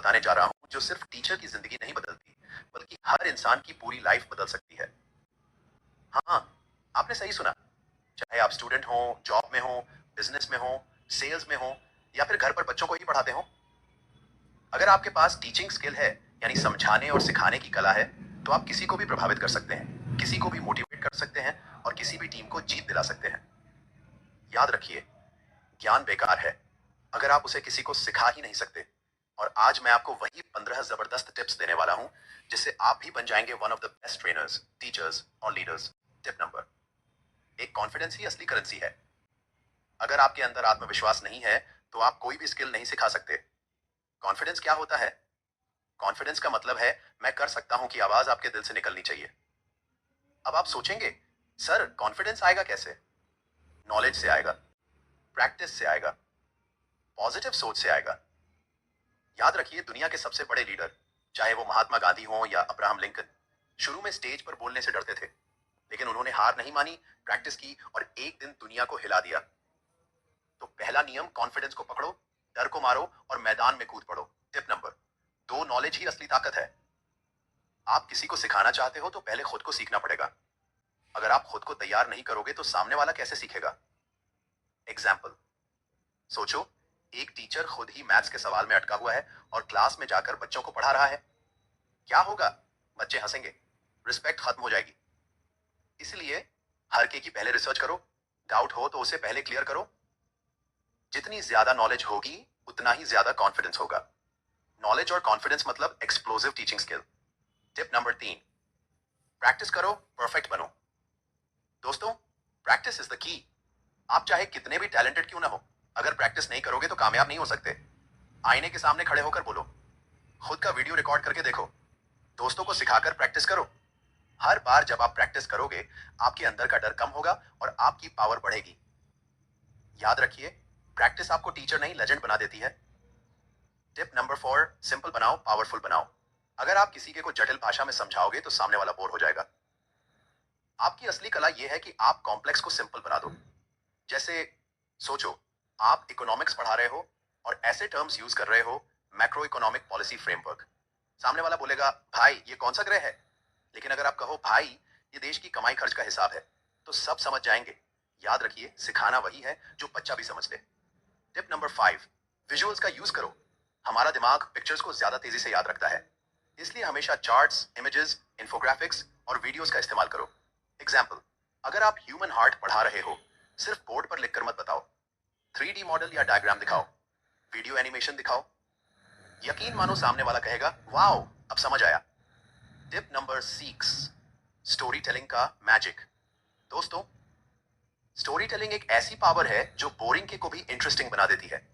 बताने जा रहा हूं जो सिर्फ टीचर की जिंदगी नहीं बदलती, बल्कि हर इंसान की पूरी लाइफ बदल सकती है। हाँ, आपने सही सुना। चाहे आप स्टूडेंट हो, जॉब में हो, बिजनेस में हो, सेल्स में हो, या फिर घर पर बच्चों को ही पढ़ाते हो, अगर आपके पास टीचिंग स्किल है, यानी समझाने और सिखाने की कला है, तो आप किसी को भी प्रभावित कर सकते हैं, किसी को भी मोटिवेट कर सकते हैं और किसी भी टीम को जीत दिला सकते हैं। याद रखिए, ज्ञान बेकार है अगर आप उसे किसी को सिखा ही नहीं सकते। और आज मैं आपको वही 15 जबरदस्त टिप्स देने वाला हूं जिससे आप भी बन जाएंगे one of the best trainers, teachers और लीडर्स। टिप नंबर एक, कॉन्फिडेंस ही असली करेंसी है। अगर आपके अंदर आत्मविश्वास नहीं है तो आप कोई भी स्किल नहीं सिखा सकते। कॉन्फिडेंस क्या होता है? कॉन्फिडेंस का मतलब है मैं कर सकता हूं की आवाज आपके दिल से निकलनी चाहिए। अब आप सोचेंगे, सर कॉन्फिडेंस आएगा कैसे? नॉलेज से आएगा, प्रैक्टिस से आएगा, पॉजिटिव सोच से आएगा। याद रखिए, दुनिया के सबसे बड़े लीडर, चाहे वो महात्मा गांधी हो या अब्राहम लिंकन, शुरू में स्टेज पर बोलने से डरते थे, लेकिन उन्होंने हार नहीं मानी, प्रैक्टिस की और एक दिन दुनिया को हिला दिया। तो पहला नियम, कॉन्फिडेंस को पकड़ो, डर को मारो और मैदान में कूद पड़ो। टिप नंबर 2, नॉलेज ही असली ताकत है। आप किसी को सिखाना चाहते हो तो पहले खुद को सीखना पड़ेगा। अगर आप खुद को तैयार नहीं करोगे तो सामने वाला कैसे सीखेगा? एग्जाम्पल सोचो, एक टीचर खुद ही मैथ्स के सवाल में अटका हुआ है और क्लास में जाकर बच्चों को पढ़ा रहा है। क्या होगा? बच्चे हंसेंगे, रिस्पेक्ट खत्म हो जाएगी। इसलिए हर के की पहले रिसर्च करो, डाउट हो तो उसे पहले क्लियर करो। जितनी ज्यादा नॉलेज होगी उतना ही ज्यादा कॉन्फिडेंस होगा। नॉलेज और कॉन्फिडेंस मतलब explosive teaching skill. Tip number 3, practice करो, परफेक्ट बनो। दोस्तों, प्रैक्टिस इज द की। आप चाहे कितने भी टैलेंटेड क्यों ना हो, अगर प्रैक्टिस नहीं करोगे तो कामयाब नहीं हो सकते। आईने के सामने खड़े होकर बोलो, खुद का वीडियो रिकॉर्ड करके देखो, दोस्तों को सिखाकर प्रैक्टिस करो। हर बार जब आप प्रैक्टिस करोगे, आपके अंदर का डर कम होगा और आपकी पावर बढ़ेगी। याद रखिए, प्रैक्टिस आपको टीचर नहीं लेजेंड बना देती है। टिप नंबर 4, सिंपल बनाओ, पावरफुल बनाओ। अगर आप किसी के को जटिल भाषा में समझाओगे तो सामने वाला बोर हो जाएगा। आपकी असली कला यह है कि आप कॉम्प्लेक्स को सिंपल बना दो। जैसे सोचो, आप इकोनॉमिक्स पढ़ा रहे हो और ऐसे टर्म्स यूज कर रहे हो, मैक्रो इकोनॉमिक पॉलिसी फ्रेमवर्क। सामने वाला बोलेगा, भाई ये कौन सा ग्रह है? लेकिन अगर आप कहो, भाई ये देश की कमाई खर्च का हिसाब है, तो सब समझ जाएंगे। याद रखिए, सिखाना वही है जो बच्चा भी समझ ले। टिप नंबर 5, विजुअल्स का यूज करो। हमारा दिमाग पिक्चर्स को ज्यादा तेजी से याद रखता है, इसलिए हमेशा चार्ट्स, इमेजेस, इंफोग्राफिक्स और वीडियोस का इस्तेमाल करो। एग्जाम्पल, अगर आप ह्यूमन हार्ट पढ़ा रहे हो, सिर्फ बोर्ड पर लिखकर मत बताओ, 3D मॉडल या डायग्राम दिखाओ, वीडियो एनिमेशन दिखाओ। यकीन मानो सामने वाला कहेगा, वाओ अब समझ आया। टिप नंबर 6, स्टोरी टेलिंग का मैजिक। दोस्तों, स्टोरी टेलिंग एक ऐसी पावर है जो बोरिंग के को भी इंटरेस्टिंग बना देती है।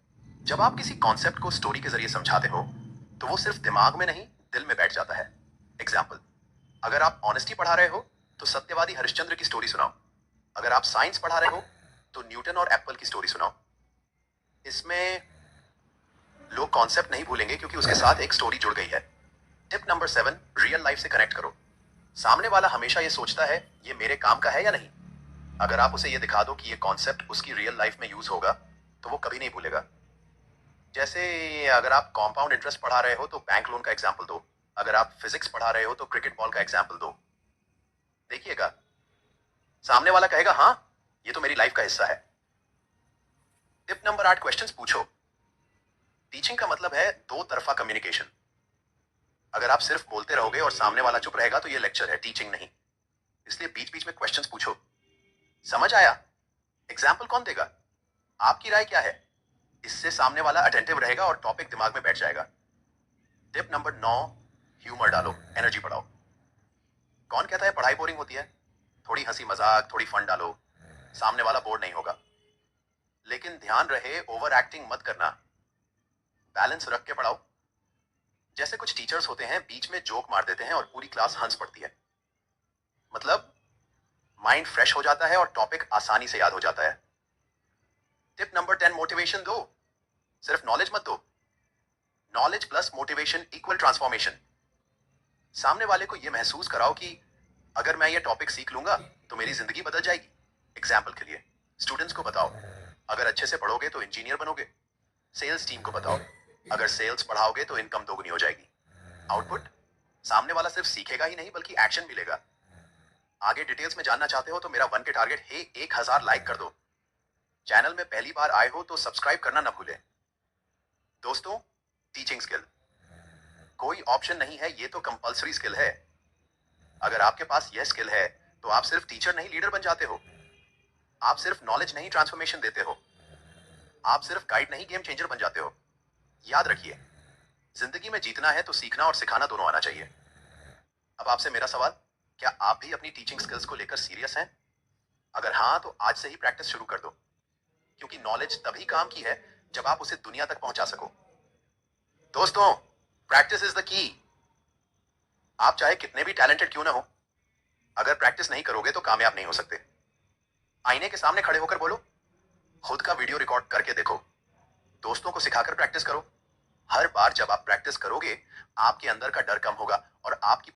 जब आप किसी कॉन्सेप्ट को स्टोरी के जरिए समझाते हो तो वो सिर्फ दिमाग में नहीं, दिल में बैठ जाता है। एग्जाम्पल, अगर आप ऑनेस्टी पढ़ा रहे हो तो सत्यवादी हरिश्चंद्र की स्टोरी सुनाओ। अगर आप साइंस पढ़ा रहे हो तो न्यूटन और एप्पल की स्टोरी सुनाओ। इसमें लोग कॉन्सेप्ट नहीं भूलेंगे क्योंकि उसके साथ एक स्टोरी जुड़ गई है। टिप नंबर 7, रियल लाइफ से कनेक्ट करो। सामने वाला हमेशा ये सोचता है, ये मेरे काम का है या नहीं। अगर आप उसे ये दिखा दो कि ये कॉन्सेप्ट उसकी रियल लाइफ में यूज होगा तो वो कभी नहीं भूलेगा। जैसे अगर आप कॉम्पाउंड इंटरेस्ट पढ़ा रहे हो तो बैंक लोन का एग्जाम्पल दो। अगर आप फिजिक्स पढ़ा रहे हो तो क्रिकेट बॉल का एग्जाम्पल दो। देखिएगा, सामने वाला कहेगा, हाँ ये तो मेरी लाइफ का हिस्सा है। टिप नंबर 8, क्वेश्चंस पूछो। टीचिंग का मतलब है दो तरफा कम्युनिकेशन। अगर आप सिर्फ बोलते रहोगे और सामने वाला चुप रहेगा तो ये लेक्चर है, टीचिंग नहीं। इसलिए बीच बीच में क्वेश्चंस पूछो। समझ आया? एग्जाम्पल कौन देगा? आपकी राय क्या है? इससे सामने वाला अटेंटिव रहेगा और टॉपिक दिमाग में बैठ जाएगा। टिप नंबर 9, ह्यूमर डालो, एनर्जी बढ़ाओ। कौन कहता है पढ़ाई बोरिंग होती है? थोड़ी हंसी मजाक, थोड़ी फन डालो, सामने वाला बोर नहीं होगा। लेकिन ध्यान रहे, ओवर एक्टिंग मत करना, बैलेंस रख के पढ़ाओ। जैसे कुछ टीचर्स होते हैं, बीच में जोक मार देते हैं और पूरी क्लास हंस पड़ती है। मतलब माइंड फ्रेश हो जाता है और टॉपिक आसानी से याद हो जाता है। टिप नंबर 10, मोटिवेशन दो, सिर्फ नॉलेज मत दो। Knowledge plus motivation equal transformation. सामने वाले को यह महसूस कराओ कि अगर मैं ये टॉपिक सीख लूंगा तो मेरी जिंदगी बदल जाएगी। एग्जाम्पल के लिए स्टूडेंट्स को बताओ, अगर अच्छे से पढ़ोगे तो इंजीनियर बनोगे। सेल्स टीम को बताओ, अगर सेल्स बढ़ाओगे तो इनकम दोगुनी हो जाएगी। आउटपुट, सामने वाला सिर्फ सीखेगा ही नहीं बल्कि एक्शन भी लेगा। आगे डिटेल्स में जानना चाहते हो तो मेरा 1 के टारगेट है 1000 लाइक कर दो। चैनल में पहली बार आए हो तो सब्सक्राइब करना ना भूलें। दोस्तों, टीचिंग स्किल कोई ऑप्शन नहीं है, ये तो कंपलसरी स्किल है। अगर आपके पास यह स्किल है तो आप सिर्फ टीचर नहीं लीडर बन जाते हो। आप सिर्फ नॉलेज नहीं ट्रांसफॉर्मेशन देते हो। आप सिर्फ गाइड नहीं गेम चेंजर बन जाते हो। याद रखिए, जिंदगी में जीतना है तो सीखना और सिखाना दोनों आना चाहिए। अब आपसे मेरा सवाल, क्या आप भी अपनी टीचिंग स्किल्स को लेकर सीरियस हैं? अगर हाँ तो आज से ही प्रैक्टिस शुरू कर दो, क्योंकि नॉलेज तभी काम की है जब आप उसे दुनिया तक पहुंचा सको। दोस्तों, प्रैक्टिस इज द की। आप चाहे कितने भी टैलेंटेड क्यों ना हो, अगर प्रैक्टिस नहीं करोगे तो कामयाब नहीं हो सकते। आईने के सामने खड़े होकर बोलो, खुद का वीडियो रिकॉर्ड करके देखो, दोस्तों को सिखाकर प्रैक्टिस करो। हर बार जब आप प्रैक्टिस करोगे, आपके अंदर का डर कम होगा और आपकी